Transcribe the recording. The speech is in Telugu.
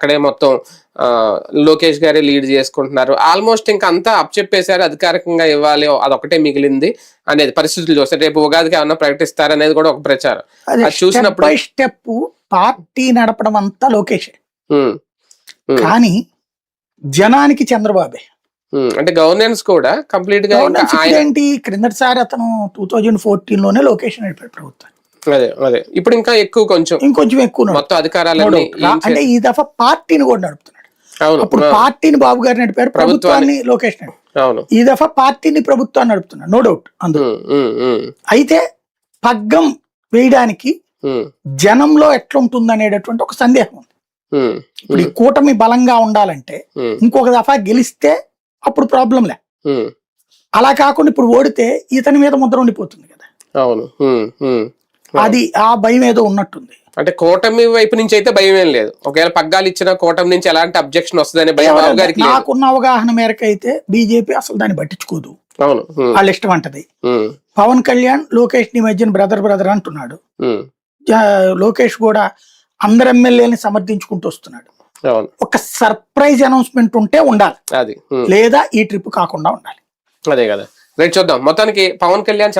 అక్కడే మొత్తం లోకేష్ గారే లీడ్ చేసుకుంటున్నారు. ఆల్మోస్ట్ ఇంకా అంతా అప్ చెప్పేశారు, అధికారికంగా ఇవ్వాలి అదొకటే మిగిలింది అనేది పరిస్థితులు చూస్తే రేపు ఉగాదికి ఏమన్నా ప్రకటిస్తారనేది కూడా ఒక ప్రచారం. అది చూసినప్పుడు స్టెప్ పార్టీ నడపడం అంతా లోకేష్, కానీ జనానికి చంద్రబాబే. అంటే గవర్నెన్స్ కూడా కంప్లీట్ గా ఏంటి, క్రిందటిసారి అతను 2014 లోనే లోకేష్ నడిపాడు ప్రభుత్వం. అదే అదే ఇప్పుడు ఇంకా ఎక్కువ ఇంకొంచెం ఎక్కువ మొత్తం అధికారాలన్నీ. అంటే ఈ దఫా పార్టీని కూడా నడుపుతున్నాడు. అప్పుడు పార్టీని బాబు గారు నడిపారు, ప్రభుత్వాన్ని లోకేష్ నడిపారు. ఈ దఫా పార్టీని ప్రభుత్వాన్ని నడుపుతున్నాడు, నో డౌట్ అందులో. అయితే పగ్గం వేయడానికి జనంలో ఎట్లుంటుంది అనేటటువంటి ఒక సందేహం ఉంది. ఇప్పుడు ఈ కూటమి బలంగా ఉండాలంటే ఇంకొక దఫా గెలిస్తే అప్పుడు ప్రాబ్లం లే. అలా కాకుండా ఇప్పుడు ఓడితే ఇతని మీద ముద్ర ఉండిపోతుంది కదా. అవును, అది ఆ భయం ఏదో ఉన్నట్టుంది. అంటే కూటమి వైపు నుంచి అయితే భయం ఏం లేదు, ఒకవేళ పగ్గాలు ఇచ్చిన కూటమి నుంచి ఎలాంటి అబ్జెక్షన్ వస్తుందని భయం బాబు గారికి. నాకున్న అవగాహన మేరకు అయితే బీజేపీ అసలు దాన్ని పట్టించుకోదు. అవును, వాళ్ళ ఇష్టం అంటది. పవన్ కళ్యాణ్ లోకేష్ ని మధ్యన బ్రదర్ అంటున్నాడు. లోకేష్ కూడా అందరు ఎమ్మెల్యేని సమర్థించుకుంటూ వస్తున్నాడు. ఒక సర్ప్రైజ్ అనౌన్స్మెంట్ ఉంటే ఉండాలి, అది లేదా ఈ ట్రిప్ కాకుండా ఉండాలి. అదే కదా, రైట్ చూద్దాం. మొత్తానికి పవన్ కళ్యాణ్